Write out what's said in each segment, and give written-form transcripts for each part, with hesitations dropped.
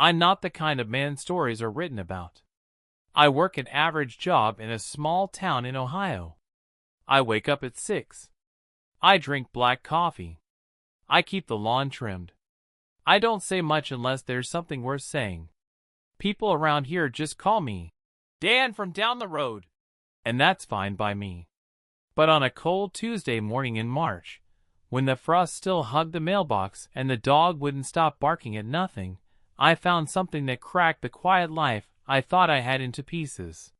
I'm not the kind of man stories are written about. I work an average job in a small town in Ohio. I wake up at 6. I drink black coffee. I keep the lawn trimmed. I don't say much unless there's something worth saying. People around here just call me Dan from down the road, and that's fine by me. But on a cold Tuesday morning in March, when the frost still hugged the mailbox and the dog wouldn't stop barking at nothing, I found something that cracked the quiet life I thought I had into pieces.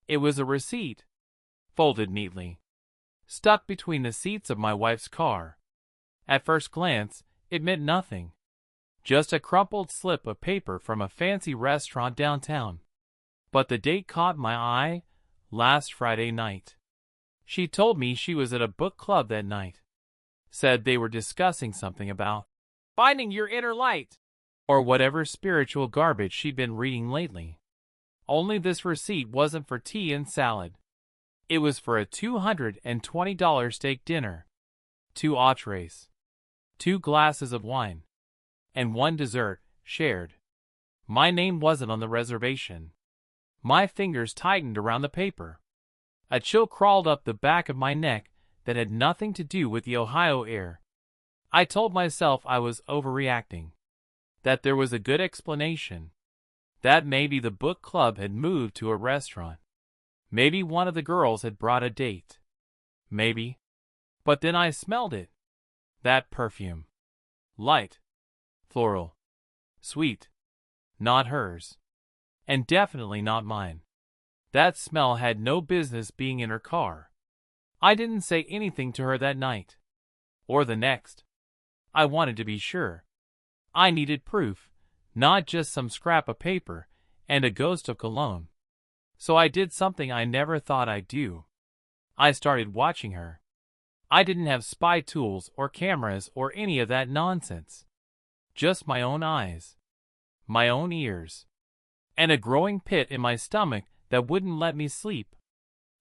It was a receipt, folded neatly, stuck between the seats of my wife's car. At first glance, it meant nothing. Just a crumpled slip of paper from a fancy restaurant downtown. But the date caught my eye: last Friday night. She told me she was at a book club that night. Said they were discussing something about finding your inner light, or whatever spiritual garbage she'd been reading lately. Only this receipt wasn't for tea and salad. It was for a $220 steak dinner, 2 entrees, 2 glasses of wine, and 1 dessert, shared. My name wasn't on the reservation. My fingers tightened around the paper. A chill crawled up the back of my neck that had nothing to do with the Ohio air. I told myself I was overreacting, that there was a good explanation, that maybe the book club had moved to a restaurant. Maybe one of the girls had brought a date. Maybe. But then I smelled it. That perfume. Light. Floral. Sweet. Not hers. And definitely not mine. That smell had no business being in her car. I didn't say anything to her that night. Or the next. I wanted to be sure. I needed proof, not just some scrap of paper and a ghost of cologne. So I did something I never thought I'd do. I started watching her. I didn't have spy tools or cameras or any of that nonsense. Just my own eyes, my own ears, and a growing pit in my stomach that wouldn't let me sleep.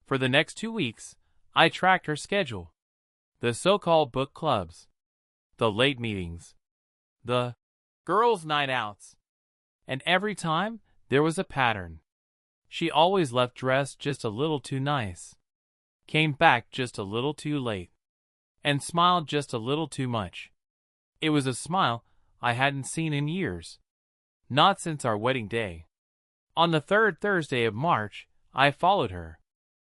For the next 2 weeks, I tracked her schedule. The so-called book clubs, the late meetings, the girls' night outs. And every time, there was a pattern. She always left dressed just a little too nice, came back just a little too late, and smiled just a little too much. It was a smile I hadn't seen in years. Not since our wedding day. On the 3rd Thursday of March, I followed her.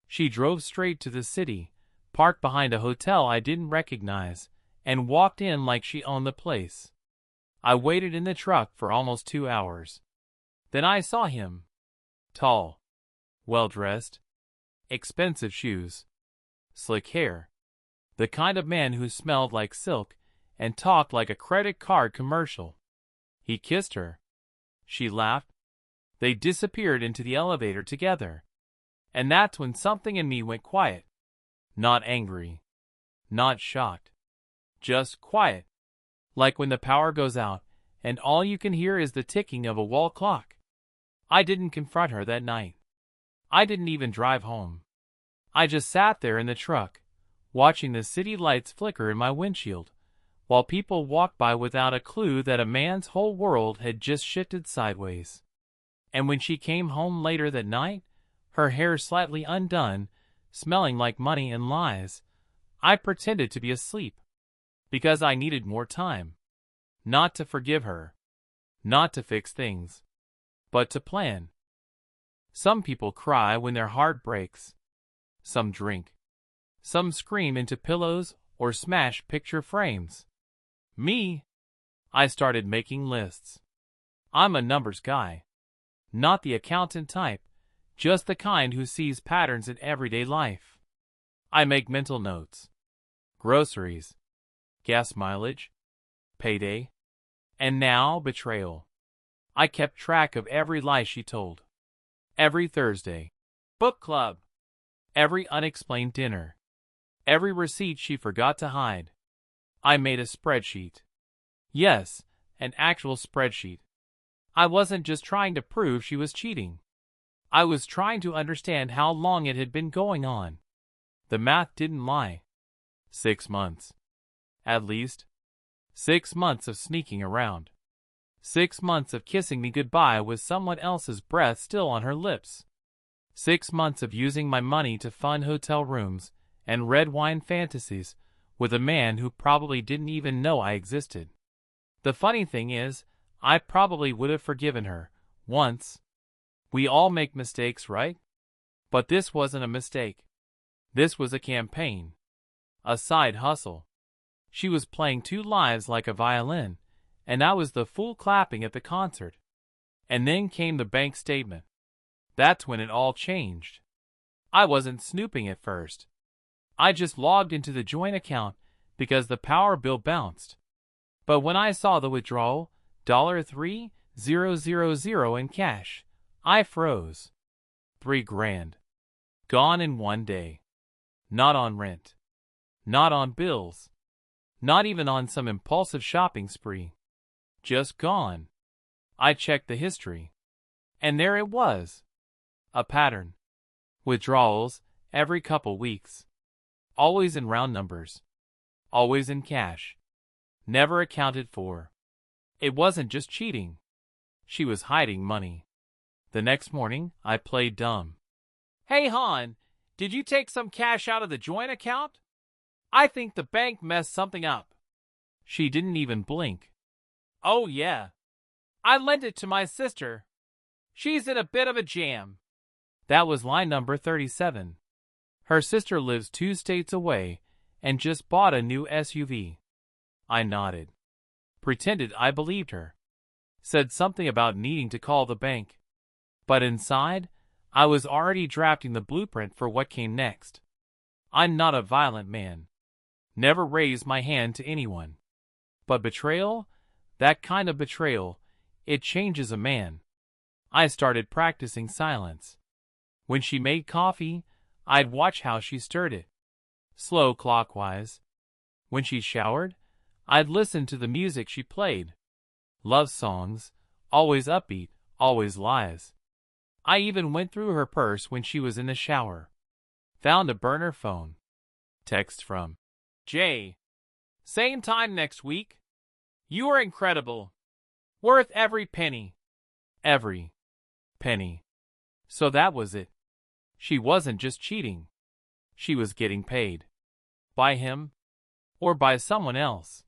She drove straight to the city, parked behind a hotel I didn't recognize, and walked in like she owned the place. I waited in the truck for almost 2 hours. Then I saw him. Tall, well-dressed, expensive shoes, slick hair. The kind of man who smelled like silk and talked like a credit card commercial. He kissed her. She laughed. They disappeared into the elevator together. And that's when something in me went quiet. Not angry. Not shocked. Just quiet. Like when the power goes out and all you can hear is the ticking of a wall clock. I didn't confront her that night. I didn't even drive home. I just sat there in the truck, watching the city lights flicker in my windshield, while people walked by without a clue that a man's whole world had just shifted sideways. And when she came home later that night, her hair slightly undone, smelling like money and lies, I pretended to be asleep, because I needed more time. Not to forgive her, not to fix things, but to plan. Some people cry when their heart breaks. Some drink. Some scream into pillows or smash picture frames. Me, I started making lists. I'm a numbers guy. Not the accountant type, just the kind who sees patterns in everyday life. I make mental notes. Groceries, gas mileage, payday, and now betrayal. I kept track of every lie she told. Every Thursday, book club. Every unexplained dinner. Every receipt she forgot to hide. I made a spreadsheet. Yes, an actual spreadsheet. I wasn't just trying to prove she was cheating. I was trying to understand how long it had been going on. The math didn't lie. 6 months. At least. 6 months of sneaking around. 6 months of kissing me goodbye with someone else's breath still on her lips. 6 months of using my money to fund hotel rooms and red wine fantasies with a man who probably didn't even know I existed. The funny thing is, I probably would have forgiven her, once. We all make mistakes, right? But this wasn't a mistake. This was a campaign. A side hustle. She was playing 2 lives like a violin, and I was the fool clapping at the concert. And then came the bank statement. That's when it all changed. I wasn't snooping at first. I just logged into the joint account because the power bill bounced. But when I saw the withdrawal, $3,000 in cash, I froze. $3,000. Gone in one day. Not on rent. Not on bills. Not even on some impulsive shopping spree. Just gone. I checked the history. And there it was. A pattern. Withdrawals every couple weeks. Always in round numbers. Always in cash. Never accounted for. It wasn't just cheating. She was hiding money. The next morning, I played dumb. Hey, hon, did you take some cash out of the joint account? I think the bank messed something up. She didn't even blink. Oh, yeah. I lent it to my sister. She's in a bit of a jam. That was line number 37. Her sister lives 2 states away and just bought a new SUV. I nodded. Pretended I believed her. Said something about needing to call the bank. But inside, I was already drafting the blueprint for what came next. I'm not a violent man. Never raised my hand to anyone. But betrayal? That kind of betrayal, it changes a man. I started practicing silence. When she made coffee, I'd watch how she stirred it. Slow clockwise. When she showered, I'd listen to the music she played. Love songs, always upbeat, always lies. I even went through her purse when she was in the shower. Found a burner phone. Text from Jay. Same time next week. You are incredible. Worth every penny. Every penny. So that was it. She wasn't just cheating. She was getting paid. By him. Or by someone else.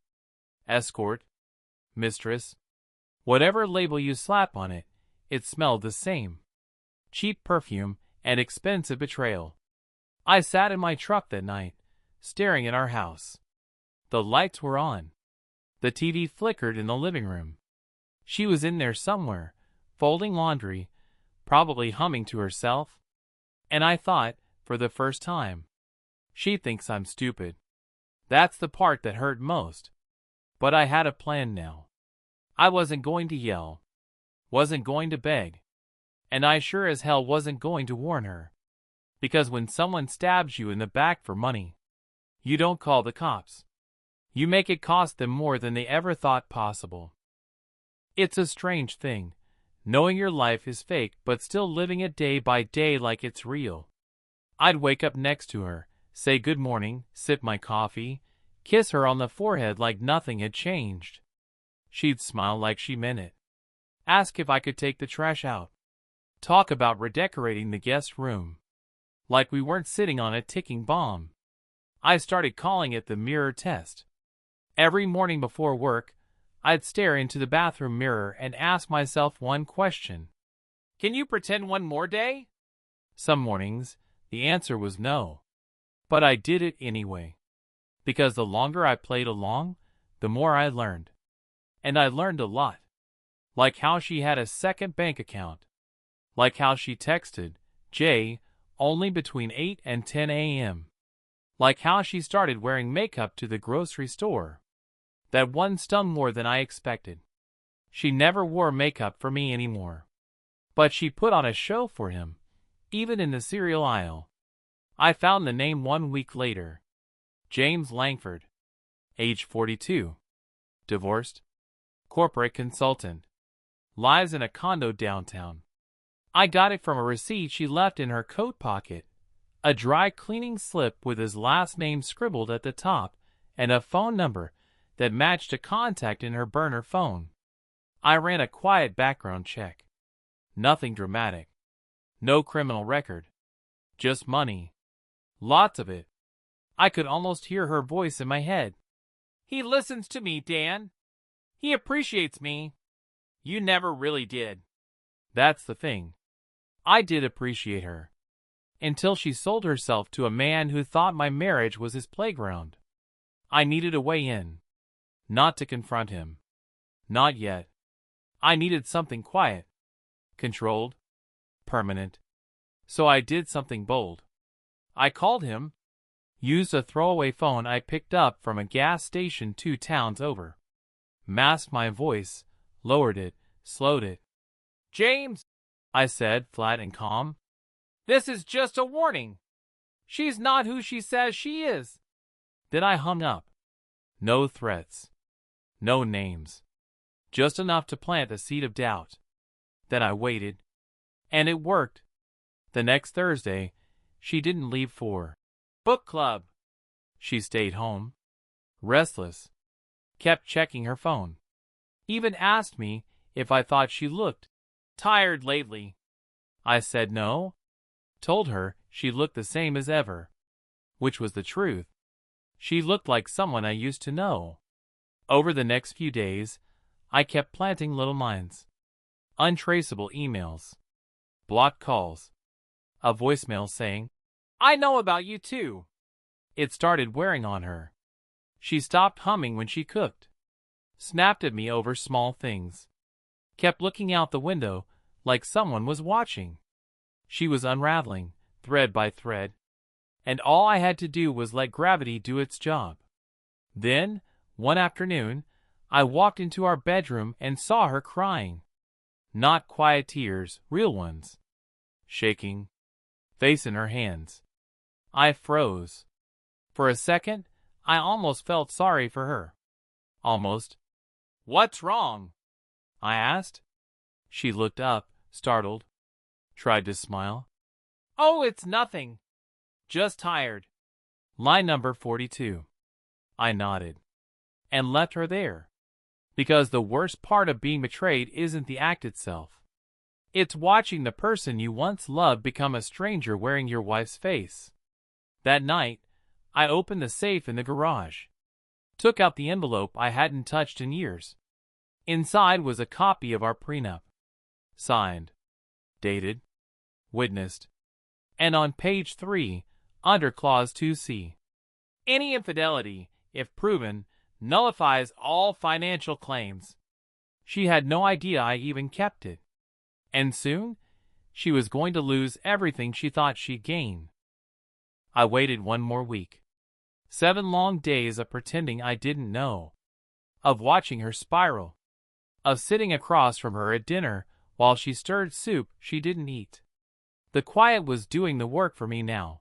Escort. Mistress. Whatever label you slap on it, it smelled the same. Cheap perfume and expensive betrayal. I sat in my truck that night, staring at our house. The lights were on. The TV flickered in the living room. She was in there somewhere, folding laundry, probably humming to herself. And I thought, for the first time, she thinks I'm stupid. That's the part that hurt most. But I had a plan now. I wasn't going to yell. Wasn't going to beg. And I sure as hell wasn't going to warn her. Because when someone stabs you in the back for money, you don't call the cops. You make it cost them more than they ever thought possible. It's a strange thing, knowing your life is fake but still living it day by day like it's real. I'd wake up next to her, say good morning, sip my coffee, kiss her on the forehead like nothing had changed. She'd smile like she meant it. Ask if I could take the trash out. Talk about redecorating the guest room. Like we weren't sitting on a ticking bomb. I started calling it the mirror test. Every morning before work, I'd stare into the bathroom mirror and ask myself one question. Can you pretend one more day? Some mornings, the answer was no. But I did it anyway. Because the longer I played along, the more I learned. And I learned a lot. Like how she had a second bank account. Like how she texted Jay only between 8 and 10 a.m. Like how she started wearing makeup to the grocery store. That one stung more than I expected. She never wore makeup for me anymore. But she put on a show for him, even in the cereal aisle. I found the name 1 week later. James Langford. Age 42. Divorced. Corporate consultant. Lives in a condo downtown. I got it from a receipt she left in her coat pocket. A dry cleaning slip with his last name scribbled at the top and a phone number that matched a contact in her burner phone. I ran a quiet background check. Nothing dramatic. No criminal record. Just money. Lots of it. I could almost hear her voice in my head. He listens to me, Dan. He appreciates me. You never really did. That's the thing. I did appreciate her. Until she sold herself to a man who thought my marriage was his playground. I needed a way in. Not to confront him. Not yet. I needed something quiet. Controlled. Permanent. So I did something bold. I called him. Used a throwaway phone I picked up from a gas station 2 towns over. Masked my voice, lowered it, slowed it. James, I said, flat and calm. This is just a warning. She's not who she says she is. Then I hung up. No threats. No names. Just enough to plant a seed of doubt. Then I waited. And it worked. The next Thursday, she didn't leave for book club. She stayed home. Restless. Kept checking her phone. Even asked me if I thought she looked tired lately. I said no. Told her she looked the same as ever. Which was the truth. She looked like someone I used to know. Over the next few days, I kept planting little mines. Untraceable emails. Blocked calls. A voicemail saying, I know about you too. It started wearing on her. She stopped humming when she cooked. Snapped at me over small things. Kept looking out the window like someone was watching. She was unraveling, thread by thread. And all I had to do was let gravity do its job. Then, one afternoon, I walked into our bedroom and saw her crying. Not quiet tears, real ones. Shaking. Face in her hands. I froze. For a second, I almost felt sorry for her. Almost. What's wrong? I asked. She looked up, startled. Tried to smile. Oh, it's nothing. Just tired. Line number 42. I nodded. And left her there. Because the worst part of being betrayed isn't the act itself. It's watching the person you once loved become a stranger wearing your wife's face. That night, I opened the safe in the garage. Took out the envelope I hadn't touched in years. Inside was a copy of our prenup. Signed. Dated. Witnessed. And on page 3, under clause 2C. Any infidelity, if proven, nullifies all financial claims. She had no idea I even kept it. And soon, she was going to lose everything she thought she'd gain. I waited one more week. 7 long days of pretending I didn't know. Of watching her spiral. Of sitting across from her at dinner while she stirred soup she didn't eat. The quiet was doing the work for me now.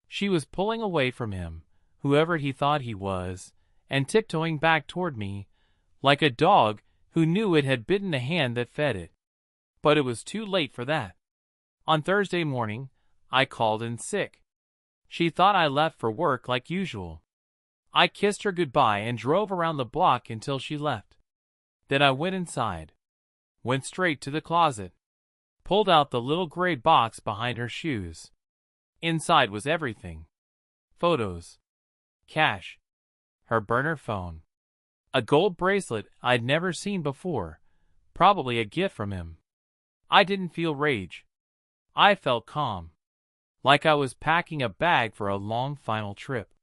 She was pulling away from him, whoever he thought he was, and tiptoeing back toward me, like a dog who knew it had bitten the hand that fed it. But it was too late for that. On Thursday morning, I called in sick. She thought I left for work like usual. I kissed her goodbye and drove around the block until she left. Then I went inside. Went straight to the closet. Pulled out the little gray box behind her shoes. Inside was everything. Photos. Cash. Her burner phone. A gold bracelet I'd never seen before. Probably a gift from him. I didn't feel rage. I felt calm. Like I was packing a bag for a long final trip.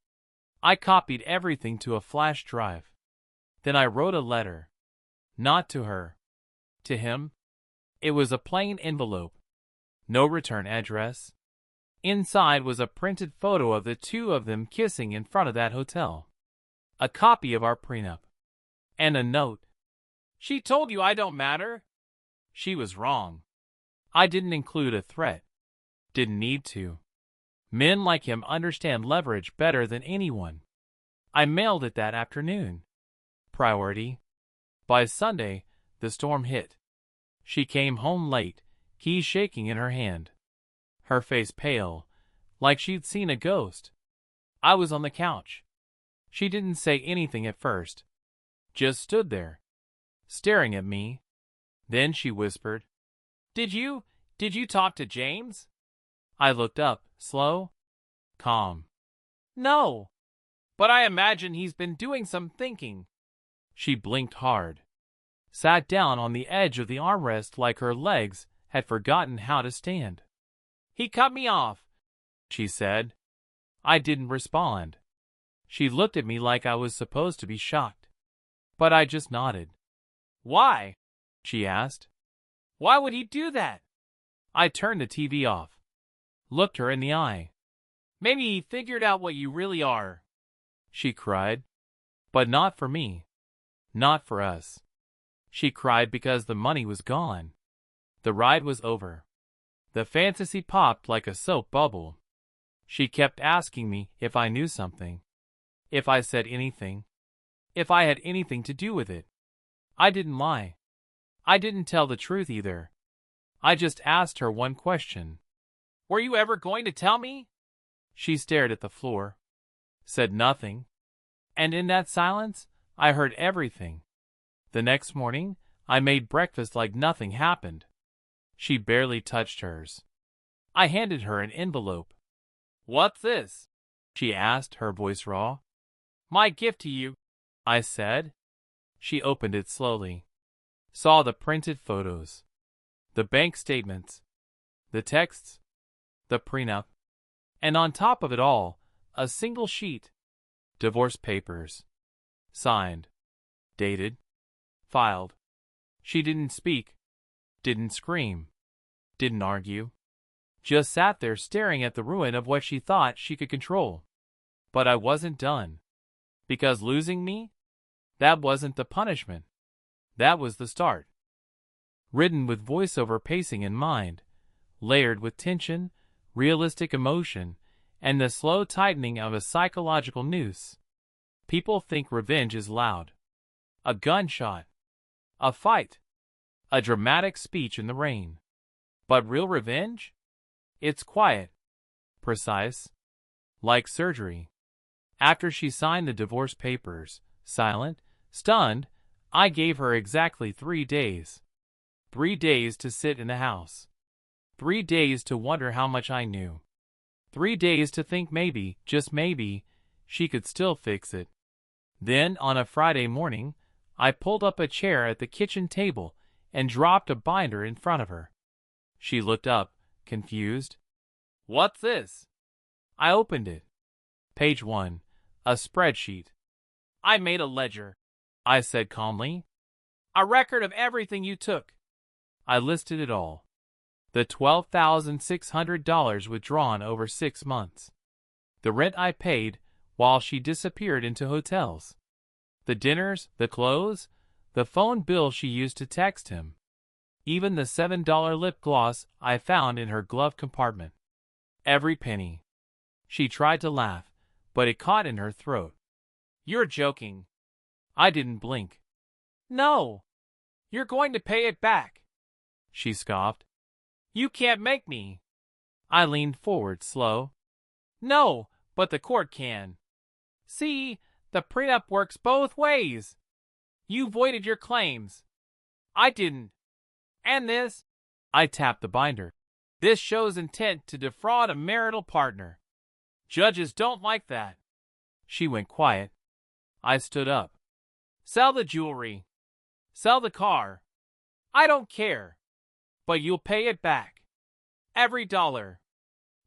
I copied everything to a flash drive. Then I wrote a letter. Not to her. To him. It was a plain envelope. No return address. Inside was a printed photo of the two of them kissing in front of that hotel. A copy of our prenup. And a note. She told you I don't matter? She was wrong. I didn't include a threat. Didn't need to. Men like him understand leverage better than anyone. I mailed it that afternoon. Priority. By Sunday, the storm hit. She came home late, keys shaking in her hand. Her face pale, like she'd seen a ghost. I was on the couch. She didn't say anything at first. Just stood there, staring at me. Then she whispered, Did you talk to James? I looked up, slow, calm. No, but I imagine he's been doing some thinking. She blinked hard, sat down on the edge of the armrest like her legs had forgotten how to stand. He cut me off, she said. I didn't respond. She looked at me like I was supposed to be shocked, but I just nodded. Why? She asked. Why would he do that? I turned the TV off, looked her in the eye. Maybe he figured out what you really are, she cried. But not for me. Not for us. She cried because the money was gone. The ride was over. The fantasy popped like a soap bubble. She kept asking me if I knew something, if I said anything, if I had anything to do with it. I didn't lie. I didn't tell the truth either. I just asked her one question. Were you ever going to tell me? She stared at the floor, said nothing, and in that silence, I heard everything. The next morning, I made breakfast like nothing happened. She barely touched hers. I handed her an envelope. What's this? She asked, her voice raw. My gift to you, I said. She opened it slowly, saw the printed photos, the bank statements, the texts, the prenup, and on top of it all, a single sheet. Divorce papers. Signed. Dated. Filed. She didn't speak. Didn't scream. Didn't argue. Just sat there staring at the ruin of what she thought she could control. But I wasn't done. Because losing me? That wasn't the punishment. That was the start. Written with voiceover pacing in mind, layered with tension, realistic emotion, and the slow tightening of a psychological noose. People think revenge is loud. A gunshot. A fight. A dramatic speech in the rain. But real revenge? It's quiet. Precise. Like surgery. After she signed the divorce papers, silent, stunned, I gave her exactly 3 days. 3 days to sit in the house. 3 days to wonder how much I knew. 3 days to think maybe, just maybe, she could still fix it. Then, on a Friday morning, I pulled up a chair at the kitchen table and dropped a binder in front of her. She looked up, confused. What's this? I opened it. Page 1, a spreadsheet. I made a ledger, I said calmly. A record of everything you took. I listed it all. The $12,600 withdrawn over 6 months. The rent I paid while she disappeared into hotels. The dinners, the clothes, the phone bill she used to text him. Even the $7 lip gloss I found in her glove compartment. Every penny. She tried to laugh, but it caught in her throat. You're joking. I didn't blink. No. You're going to pay it back, she scoffed. You can't make me. I leaned forward, slow. No, but the court can. See, the prenup works both ways. You voided your claims. I didn't. And this, I tapped the binder. This shows intent to defraud a marital partner. Judges don't like that. She went quiet. I stood up. Sell the jewelry. Sell the car. I don't care. But you'll pay it back. Every dollar.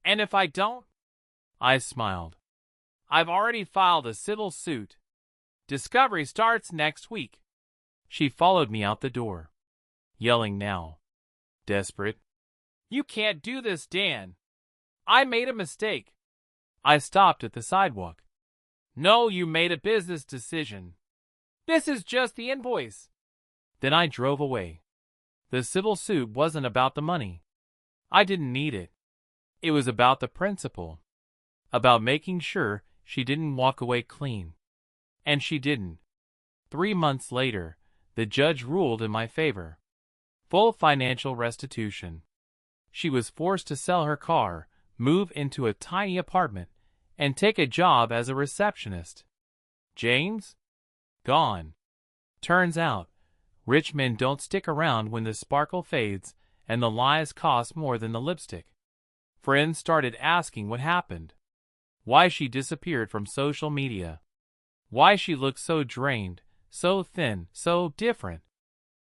And if I don't? I smiled. I've already filed a civil suit. Discovery starts next week. She followed me out the door, yelling now. Desperate. You can't do this, Dan. I made a mistake. I stopped at the sidewalk. No, you made a business decision. This is just the invoice. Then I drove away. The civil suit wasn't about the money. I didn't need it. It was about the principle. About making sure she didn't walk away clean. And she didn't. 3 months later, the judge ruled in my favor. Full financial restitution. She was forced to sell her car, move into a tiny apartment, and take a job as a receptionist. James? Gone. Turns out, Rich men don't stick around when the sparkle fades and the lies cost more than the lipstick. Friends started asking what happened. Why she disappeared from social media. Why she looked so drained, so thin, so different.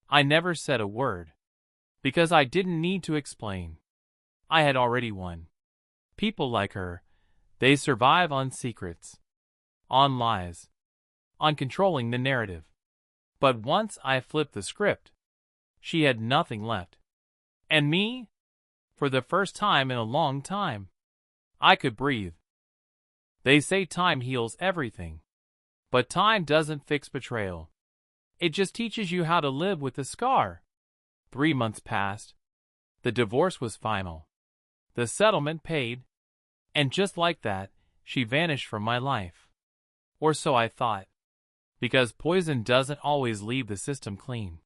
I never said a word. Because I didn't need to explain. I had already won. People like her, they survive on secrets, on lies, on controlling the narrative. But once I flipped the script, she had nothing left. And me? For the first time in a long time, I could breathe. They say time heals everything. But time doesn't fix betrayal. It just teaches you how to live with the scar. 3 months passed. The divorce was final. The settlement paid. And just like that, she vanished from my life. Or so I thought. Because poison doesn't always leave the system clean.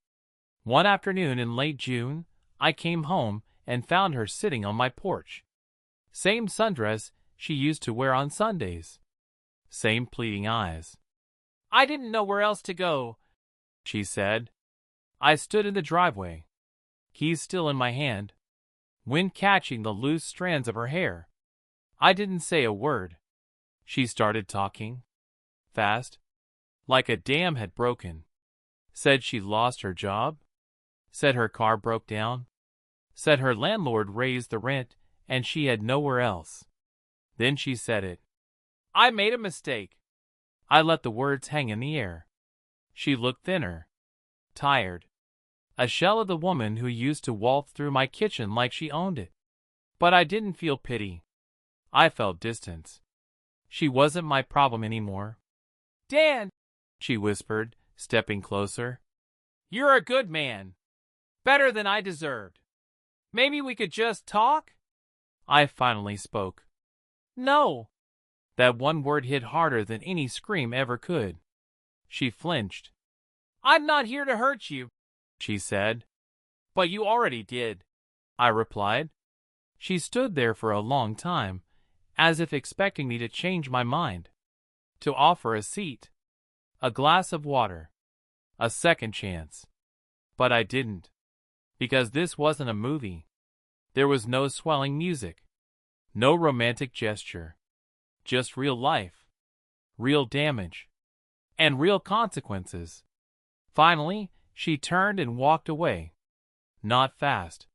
One afternoon in late June, I came home and found her sitting on my porch. Same sundress she used to wear on Sundays. Same pleading eyes. "I didn't know where else to go," she said. I stood in the driveway, keys still in my hand, wind catching the loose strands of her hair. I didn't say a word. She started talking. Fast. Like a dam had broken. Said she lost her job. Said her car broke down. Said her landlord raised the rent and she had nowhere else. Then she said it. I made a mistake. I let the words hang in the air. She looked thinner. Tired. A shell of the woman who used to waltz through my kitchen like she owned it. But I didn't feel pity. I felt distance. She wasn't my problem anymore. "Dan," she whispered, stepping closer. "You're a good man. Better than I deserved. Maybe we could just talk?" I finally spoke. "No." That one word hit harder than any scream ever could. She flinched. "I'm not here to hurt you," she said. "But you already did," I replied. She stood there for a long time, as if expecting me to change my mind, to offer a seat, a glass of water, a second chance. But I didn't. Because this wasn't a movie. There was no swelling music, no romantic gesture. Just real life, real damage, and real consequences. Finally, she turned and walked away. Not fast,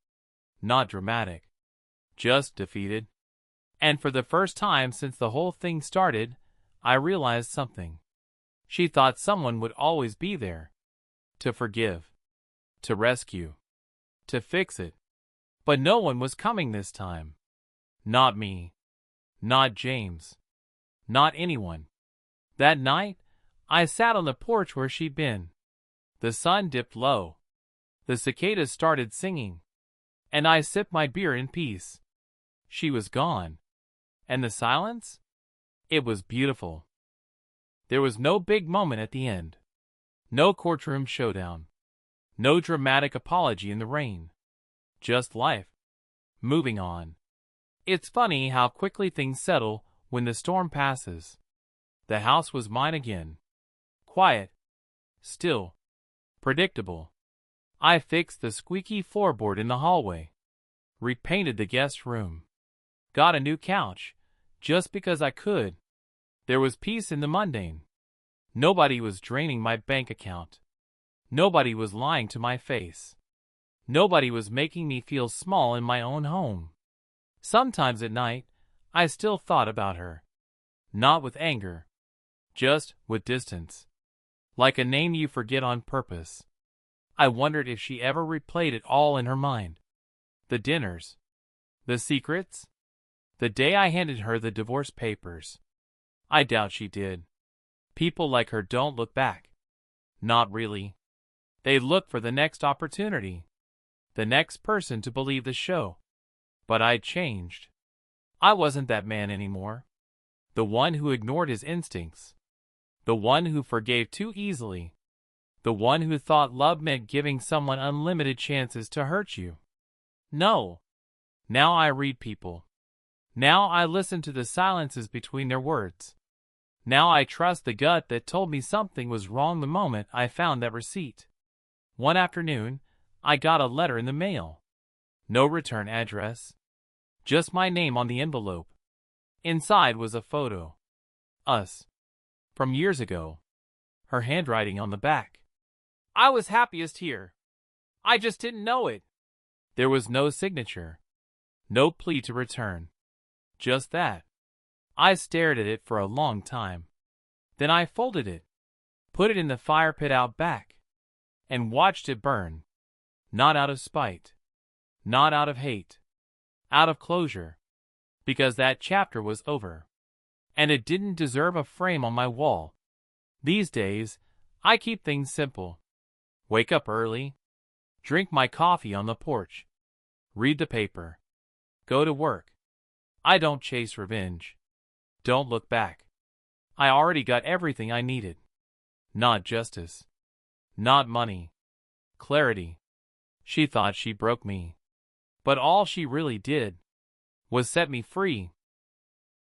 not dramatic, just defeated. And for the first time since the whole thing started, I realized something. She thought someone would always be there. To forgive, to rescue, to fix it. But no one was coming this time. Not me. Not James. Not anyone. That night, I sat on the porch where she'd been. The sun dipped low. The cicadas started singing. And I sipped my beer in peace. She was gone. And the silence? It was beautiful. There was no big moment at the end. No courtroom showdown. No dramatic apology in the rain. Just life. Moving on. It's funny how quickly things settle when the storm passes. The house was mine again. Quiet. Still. Predictable. I fixed the squeaky floorboard in the hallway. Repainted the guest room. Got a new couch. Just because I could. There was peace in the mundane. Nobody was draining my bank account. Nobody was lying to my face. Nobody was making me feel small in my own home. Sometimes at night, I still thought about her. Not with anger. Just with distance. Like a name you forget on purpose. I wondered if she ever replayed it all in her mind. The dinners. The secrets. The day I handed her the divorce papers. I doubt she did. People like her don't look back. Not really. They look for the next opportunity. The next person to believe the show. But I'd changed. I wasn't that man anymore. The one who ignored his instincts. The one who forgave too easily. The one who thought love meant giving someone unlimited chances to hurt you. No. Now I read people. Now I listen to the silences between their words. Now I trust the gut that told me something was wrong the moment I found that receipt. One afternoon, I got a letter in the mail. No return address. Just my name on the envelope. Inside was a photo. Us. From years ago. Her handwriting on the back. I was happiest here. I just didn't know it. There was no signature. No plea to return. Just that. I stared at it for a long time. Then I folded it, put it in the fire pit out back, and watched it burn. Not out of spite. Not out of hate. Out of closure. Because that chapter was over. And it didn't deserve a frame on my wall. These days, I keep things simple. Wake up early. Drink my coffee on the porch. Read the paper. Go to work. I don't chase revenge. Don't look back. I already got everything I needed. Not justice. Not money. Clarity. She thought she broke me. But all she really did was set me free.